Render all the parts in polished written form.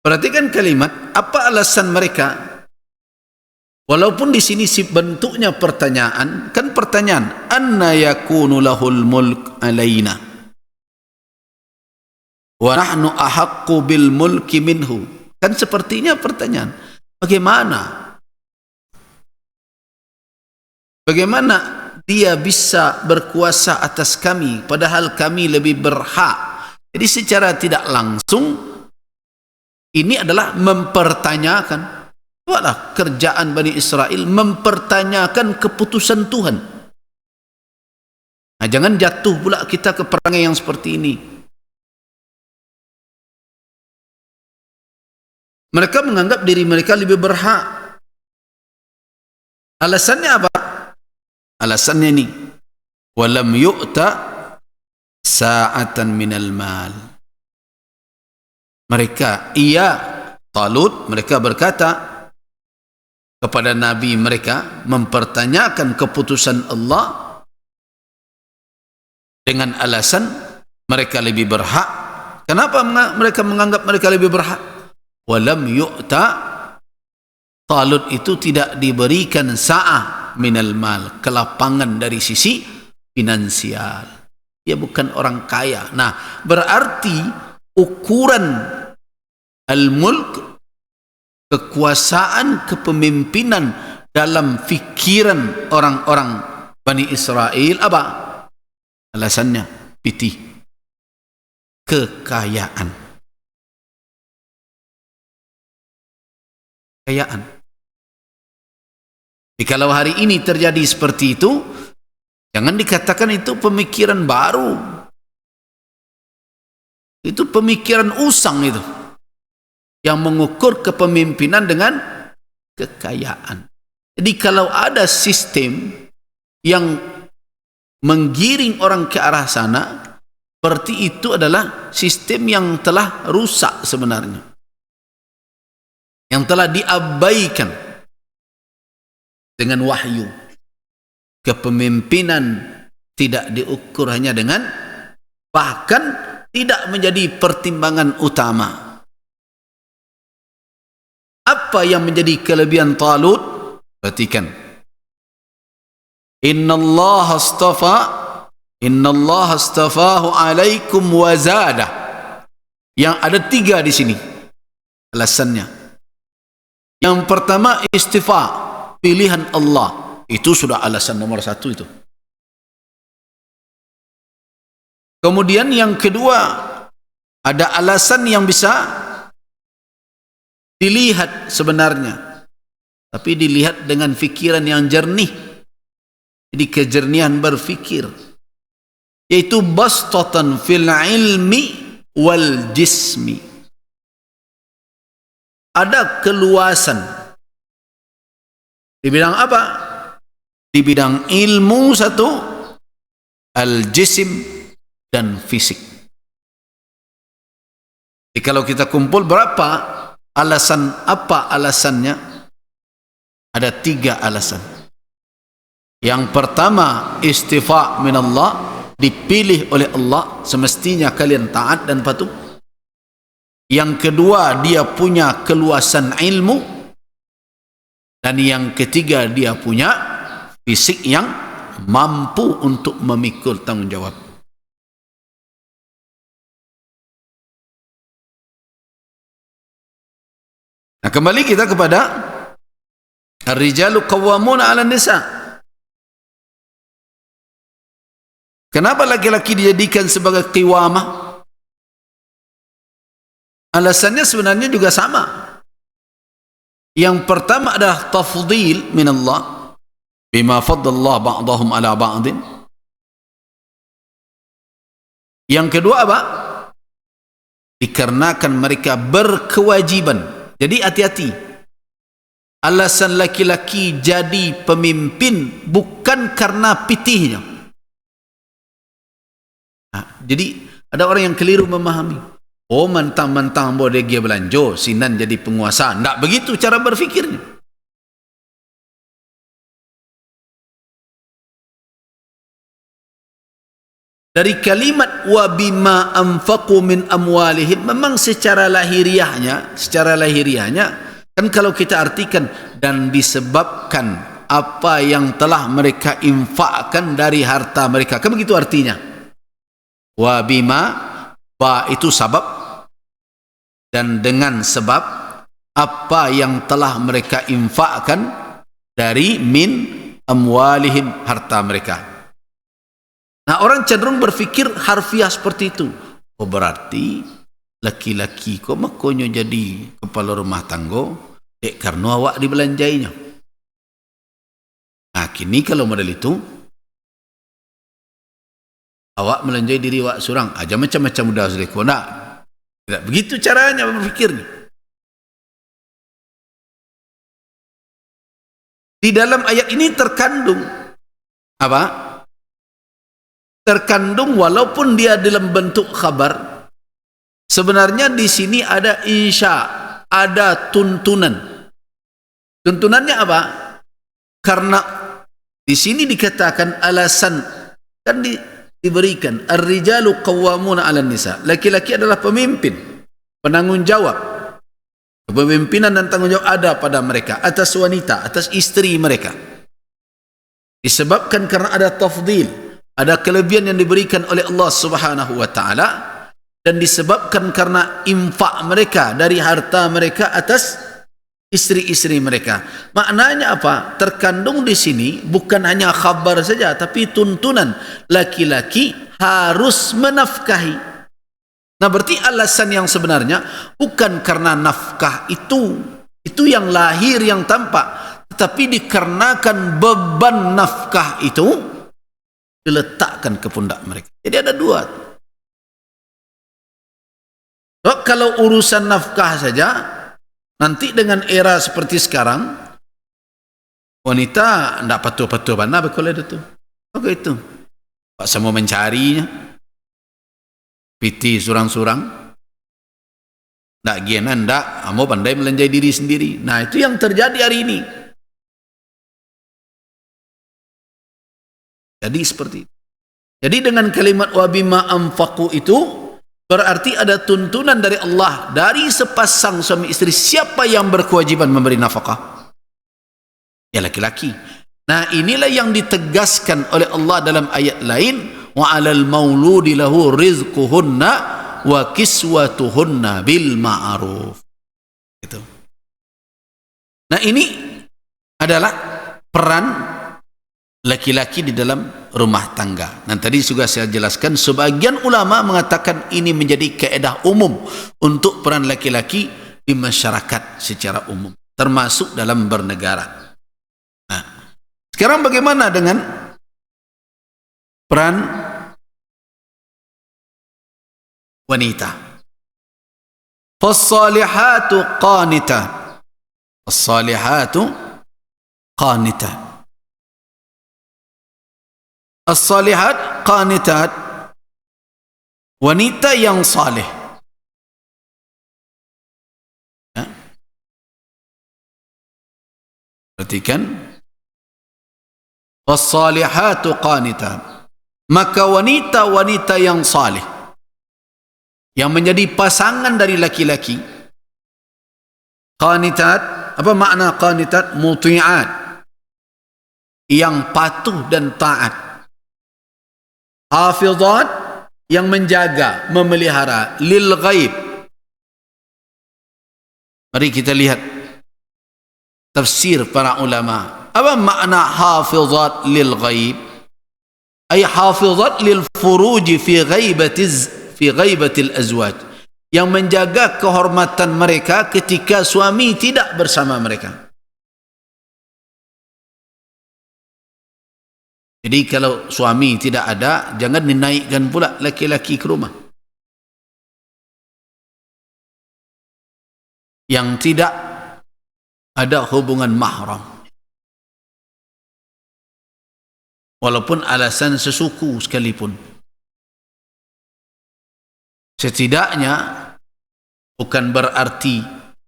Perhatikan kalimat, apa alasan mereka? Walaupun di sini bentuknya pertanyaan, kan pertanyaan, anna yakunu lahul mulk alaina wa nahnu ahaqqu bil mulki minhu. Kan sepertinya pertanyaan, bagaimana dia bisa berkuasa atas kami padahal kami lebih berhak. Jadi secara tidak langsung ini adalah mempertanyakan. Itulah kerjaan Bani Israel, mempertanyakan keputusan Tuhan. Nah, jangan jatuh pula kita ke perangai yang seperti ini. Mereka menganggap diri mereka lebih berhak. Alasannya apa? Alasannya ini, walam yu'ta sa'atan minal mal. Mereka, Talut, mereka berkata kepada Nabi mereka, mempertanyakan keputusan Allah dengan alasan mereka lebih berhak. Kenapa mereka menganggap mereka lebih berhak? Walam yu'ta, Talut itu tidak diberikan sa'ah minal mal, kelapangan dari sisi finansial. Dia bukan orang kaya. Nah, berarti ukuran al-mulk, kekuasaan, kepemimpinan dalam fikiran orang-orang Bani Israel apa? Alasannya pitih, kekayaan. Jadi kalau hari ini terjadi seperti itu, jangan dikatakan itu pemikiran baru. Itu pemikiran usang itu, yang mengukur kepemimpinan dengan kekayaan. Jadi kalau ada sistem yang menggiring orang ke arah sana, berarti itu adalah sistem yang telah rusak sebenarnya, yang telah diabaikan dengan wahyu. Kepemimpinan tidak diukur hanya dengan, bahkan tidak menjadi pertimbangan utama. Apa yang menjadi kelebihan Talut? Perhatikan. Innallaha astafahu alaikum wa zadah. Yang ada 3 di sini alasannya. Yang pertama, istifa, pilihan Allah. Itu sudah alasan nomor 1 itu. Kemudian yang kedua, ada alasan yang bisa dilihat sebenarnya, tapi dilihat dengan fikiran yang jernih. Jadi kejernihan berfikir, yaitu bastatan fil ilmi wal jismi. Ada keluasan di bidang apa? Di bidang ilmu satu, al jisim dan fisik. Jadi kalau kita kumpul berapa alasan? Apa alasannya? Ada 3 alasan. Yang pertama, istifa min Allah, dipilih oleh Allah, semestinya kalian taat dan patuh. Yang kedua, dia punya keluasan ilmu. Dan yang ketiga, dia punya fisik yang mampu untuk memikul tanggungjawab. Nah, kembali kita kepada ar-rijalu qawwamuna 'alan nisa. Kenapa laki-laki dijadikan sebagai qiwamah? Alasannya sebenarnya juga sama. Yang pertama adalah tafdhil min Allah, bima faddallahu ba'dahum 'ala ba'din. Yang kedua apa? Dikarenakan mereka berkewajiban. Jadi hati-hati. Alasan laki-laki jadi pemimpin bukan karena pitihnya. Nah, jadi ada orang yang keliru memahami. Oh, mentang-mentang boleh dia belanja, sinan jadi penguasa. Tidak begitu cara berfikirnya. dari kalimat wa bima anfaqu min amwalihim, memang secara lahiriahnya kan kalau kita artikan dan disebabkan apa yang telah mereka infakkan dari harta mereka, kan begitu artinya. Wa bima, ba itu sabab, dan dengan sebab apa yang telah mereka infakkan dari min amwalihim, harta mereka. Nah, orang cenderung berfikir harfiah seperti itu. Oh, berarti laki-laki kok makonyo jadi kepala rumah tangga karena awak dibelanjainya. Nah, kini kalau model itu, awak melanjai diri awak seorang aja macam-macam udah seleko. Nah, tidak begitu caranya berfikirnya. Di dalam ayat ini terkandung apa? Terkandung walaupun dia dalam bentuk khabar, sebenarnya di sini ada insya, ada tuntunan. Tuntunannya apa? Karena di sini dikatakan alasan, kan diberikan ar-rijalu qawwamuna 'alan nisa. Laki-laki adalah pemimpin, penanggung jawab. Kepemimpinan dan tanggung jawab ada pada mereka atas wanita, atas istri mereka. Disebabkan karena ada tafdil, ada kelebihan yang diberikan oleh Allah Subhanahu wa taala, dan disebabkan karena infak mereka dari harta mereka atas istri-istri mereka. Maknanya apa? Terkandung di sini bukan hanya khabar saja, tapi tuntunan laki-laki harus menafkahi. Nah, berarti alasan yang sebenarnya bukan karena nafkah itu yang lahir, yang tampak, tetapi dikarenakan beban nafkah itu diletakkan ke pundak mereka. Jadi ada dua. So, kalau urusan nafkah saja, nanti dengan era seperti sekarang, wanita tidak patuh-patuh mana betul itu. Oke itu. Pak semua mencarinya. Piti surang-surang. Tak giana ndak, mau pandai melanjai diri sendiri. Nah, itu yang terjadi hari ini. Jadi seperti itu. Jadi dengan kalimat wa bima anfaqu itu berarti ada tuntunan dari Allah dari sepasang suami istri. Siapa yang berkewajiban memberi nafkah? Ya, laki-laki. Nah, inilah yang ditegaskan oleh Allah dalam ayat lain, wa 'alal mauludi lahu rizquhunna wa kiswatuhunna bil ma'ruf. Itu. Nah, ini adalah peran laki-laki di dalam rumah tangga. Nah, tadi juga saya jelaskan, sebagian ulama mengatakan ini menjadi kaedah umum untuk peran laki-laki di masyarakat secara umum, termasuk dalam bernegara. Nah, sekarang bagaimana dengan peran wanita? Fassalihatu qanitat. Fassalihatu qanitat. As-salihat qanitat, wanita yang saleh. Ya. Perhatikan, as-salihatu qanitat, maka wanita-wanita yang saleh yang menjadi pasangan dari laki-laki. Qanitat, apa makna qanitat? Muti'at, yang patuh dan taat. Hafizat, yang menjaga, memelihara. Lil ghaib. Mari kita lihat tafsir para ulama. Apa makna hafizat lil ghaib? Ay hafizat lil furuj fi ghaibatil azwaj, yang menjaga kehormatan mereka ketika suami tidak bersama mereka. Jadi kalau suami tidak ada, jangan dinaikkan pula laki-laki ke rumah yang tidak ada hubungan mahram, walaupun alasan sesuku sekalipun. Setidaknya bukan berarti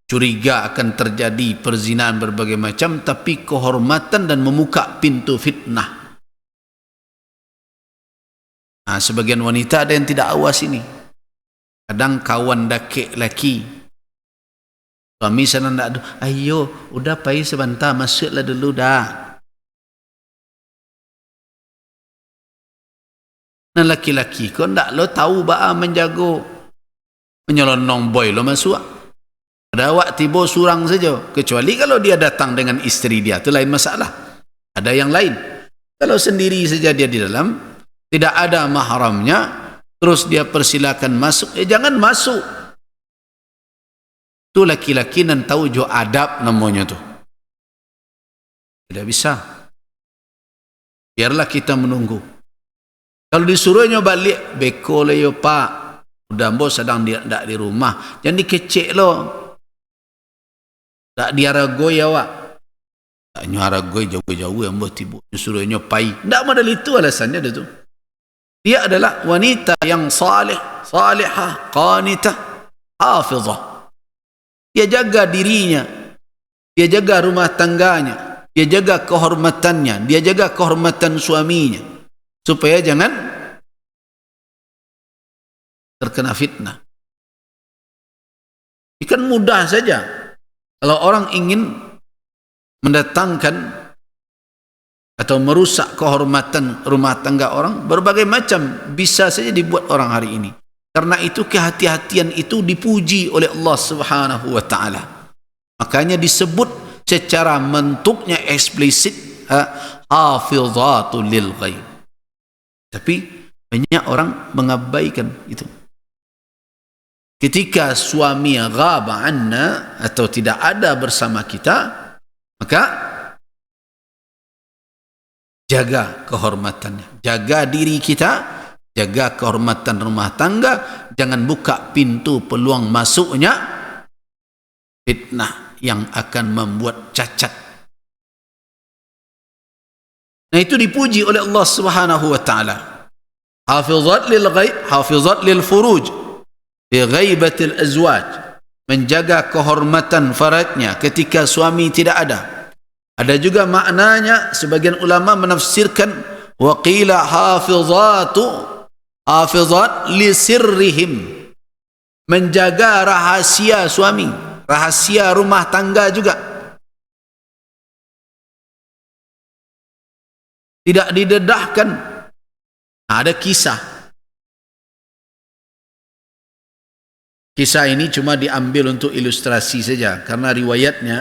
curiga akan terjadi perzinahan berbagai macam, tapi kehormatan dan membuka pintu fitnah. Nah, sebagian wanita ada yang tidak awas ini. Kadang kawan dakik laki, suami sana nak, ayo, udah pai sebentar, masuklah dulu dah. Nah laki-laki kau ndak lo tahu ba'a menjago, menyelonong boy lo masuk. Ada awak tiba surang saja, kecuali kalau dia datang dengan isteri dia, itu lain masalah. Ada yang lain. Kalau sendiri saja dia di dalam, tidak ada mahramnya, terus dia persilakan masuk, jangan masuk. Itu laki-laki dan tahu jo adab namanya tu. Tidak bisa. Biarlah kita menunggu. Kalau disuruhnya balik, beko le yo pak, udah bos sedang tidak di rumah, jangan dikecek lo. Tak diaragoi awak. Tak nyaragoi jauh-jauh yang buat tiba. Disuruhnya pai. Tak modal itu alasannya dia tu. Dia adalah wanita yang salih, salihah, qanitah, hafizah. Dia jaga dirinya. Dia jaga rumah tangganya. Dia jaga kehormatannya. Dia jaga kehormatan suaminya. Supaya jangan terkena fitnah. Ikan mudah saja. Kalau orang ingin mendatangkan atau merusak kehormatan rumah tangga orang, berbagai macam bisa saja dibuat orang hari ini. Karena itu kehati-hatian itu dipuji oleh Allah Subhanahu wa taala. Makanya disebut secara bentuknya eksplisit hafizatul lil ghaib. Tapi banyak orang mengabaikan itu. Ketika suami ghaba anna atau tidak ada bersama kita, maka jaga kehormatannya, jaga diri kita, jaga kehormatan rumah tangga, jangan buka pintu peluang masuknya fitnah yang akan membuat cacat. Nah, itu dipuji oleh Allah Subhanahu wa taala. Hafizat lil ghaib, hafizat lil furuj. Bi ghaibatil azwaj, menjaga kehormatan faradnya ketika suami tidak ada. Ada juga maknanya sebagian ulama menafsirkan wa qila hafizat li sirrihim, menjaga rahasia suami, rahasia rumah tangga juga. Tidak didedahkan. Ada kisah. Kisah ini cuma diambil untuk ilustrasi saja, karena riwayatnya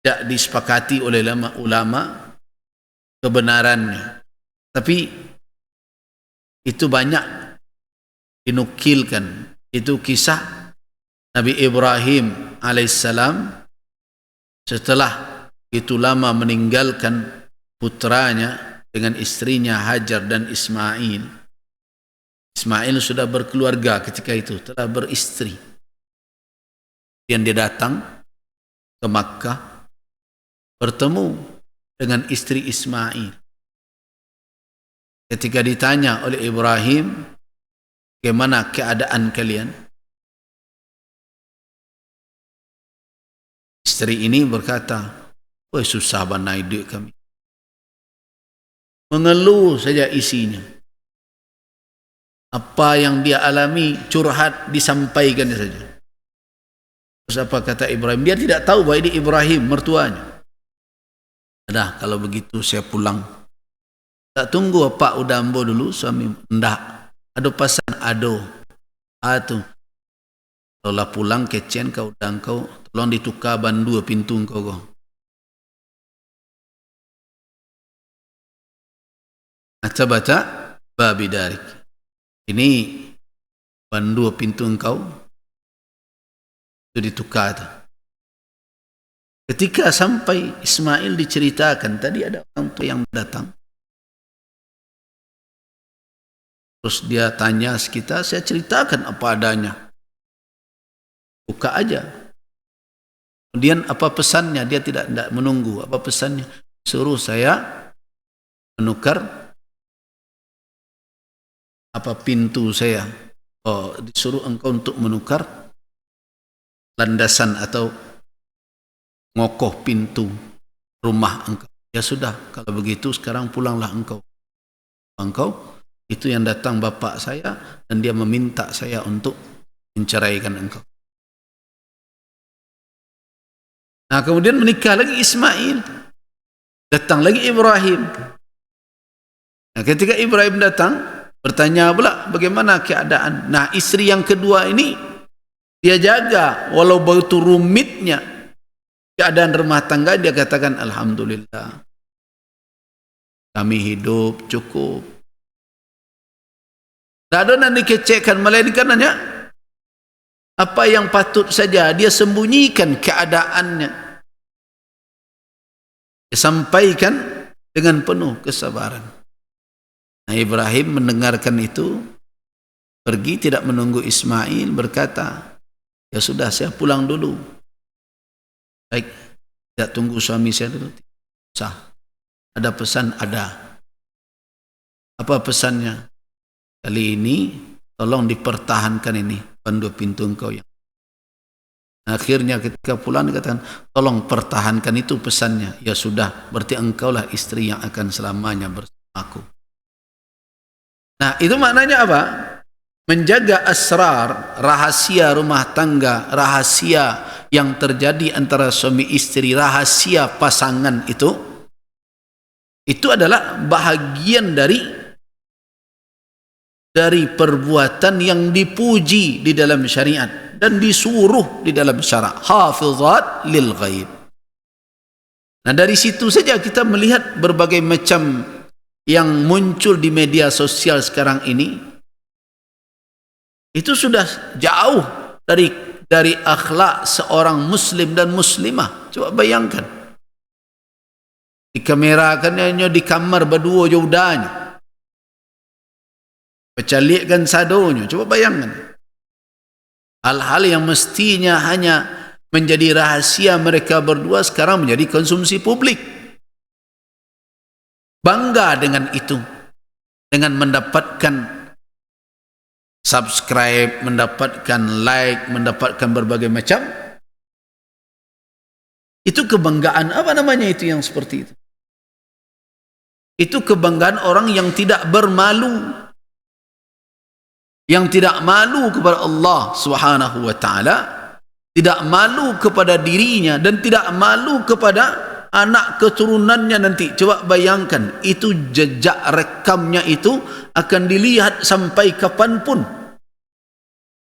tidak disepakati oleh ulama kebenarannya. Tapi itu banyak dinukilkan. Itu kisah Nabi Ibrahim alaihissalam setelah itu lama meninggalkan putranya dengan istrinya Hajar dan Ismail. Ismail sudah berkeluarga ketika itu, telah beristri. Dan dia datang ke Makkah, bertemu dengan istri Ismail. Ketika ditanya oleh Ibrahim, bagaimana keadaan kalian? Istri ini berkata, "Wah, susah banai duit kami." Mengeluh saja isinya. Apa yang dia alami, curhat, disampaikan saja. Terus apa kata Ibrahim? Dia tidak tahu bahwa ini Ibrahim, mertuanya. Dah, kalau begitu saya pulang. Tak tunggu apa udah ambo dulu, suami. Ndak. Ada pasan, ado. Atu. Kalau pulang kecen kau dan kau, tolong ditukar ban 2 pintu kau. Baca babi darik. Ini ban 2 pintu engkau itu ditukar. Ketika sampai Ismail diceritakan, tadi ada orang tua yang datang. Terus dia tanya sekitar, saya ceritakan apa adanya. Buka aja. Kemudian apa pesannya? Dia tidak menunggu. Apa pesannya? Suruh saya menukar apa pintu saya. Oh, disuruh engkau untuk menukar landasan atau ngokoh pintu rumah engkau. Ya sudah, kalau begitu sekarang pulanglah engkau. engkau, itu yang datang bapa saya dan dia meminta saya untuk menceraikan engkau. Nah, kemudian menikah lagi Ismail, datang lagi Ibrahim. Nah, ketika Ibrahim datang, bertanya pula bagaimana keadaan. Nah, istri yang kedua ini dia jaga, walau begitu rumitnya keadaan rumah tangga, dia katakan alhamdulillah, kami hidup cukup. Tak ada nak dikecekkan, melainkan hanya apa yang patut saja dia sembunyikan keadaannya, dia sampaikan dengan penuh kesabaran. Nah, Ibrahim mendengarkan itu, pergi tidak menunggu Ismail, berkata, ya sudah, saya pulang dulu. Baik, tidak tunggu suami saya dulu. Sah. Ada pesan? Ada. Apa pesannya? Kali ini tolong dipertahankan ini pandu pintu engkau yang. Akhirnya ketika pulang dikatakan, tolong pertahankan itu pesannya. Ya sudah, berarti engkaulah istri yang akan selamanya bersama aku. Nah, itu maknanya apa? Menjaga asrar, rahasia rumah tangga, rahasia yang terjadi antara suami istri, rahasia pasangan itu adalah bahagian dari perbuatan yang dipuji di dalam syariat dan disuruh di dalam syarak. Hafizat lil ghaib. Nah, dari situ saja kita melihat berbagai macam yang muncul di media sosial sekarang ini. Itu sudah jauh dari akhlak seorang muslim dan muslimah. Coba bayangkan. Dikamerakannya di kamar berdua jauhdanya. Pecalikkan sadonya. Coba bayangkan. Hal-hal yang mestinya hanya menjadi rahasia mereka berdua sekarang menjadi konsumsi publik. Bangga dengan itu. Dengan mendapatkan subscribe, mendapatkan like, mendapatkan berbagai macam. Itu kebanggaan. Apa namanya itu yang seperti itu? Itu kebanggaan orang yang tidak bermalu. Yang tidak malu kepada Allah Subhanahu wa taala, tidak malu kepada dirinya dan tidak malu kepada anak keturunannya nanti. Coba bayangkan, itu jejak rekamnya itu akan dilihat sampai kapanpun.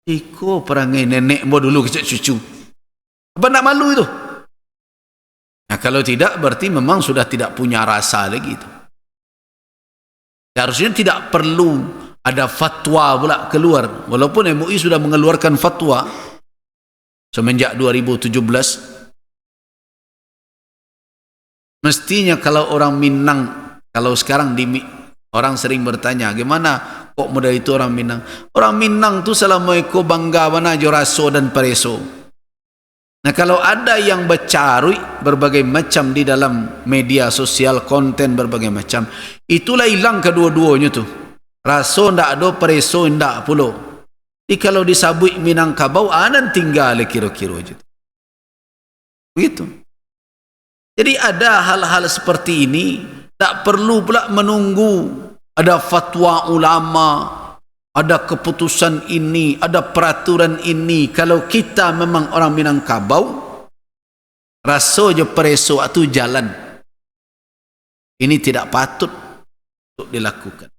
Iko perangai nenek mo dulu kecil cucu. Apa nak malu itu? Nah, kalau tidak berarti memang sudah tidak punya rasa lagi itu. Harusnya tidak perlu ada fatwa pula keluar, walaupun MUI sudah mengeluarkan fatwa semenjak 2017. Mestinya kalau orang Minang, kalau sekarang orang sering bertanya, gimana kok modal itu orang Minang? Orang Minang tu selama iko bangga mana joraso dan pareso. Nah, kalau ada yang bercarui berbagai macam di dalam media sosial, konten berbagai macam, itulah hilang kedua-duanya tu. Raso ndak ada, pareso ndak pulo. Jadi kalau disabui Minangkabau, anan tinggal kira-kira je. Begitu. Jadi ada hal-hal seperti ini, tak perlu pula menunggu ada fatwa ulama, ada keputusan ini, ada peraturan ini. Kalau kita memang orang Minangkabau, raso je pareso atau jalan. Ini tidak patut untuk dilakukan.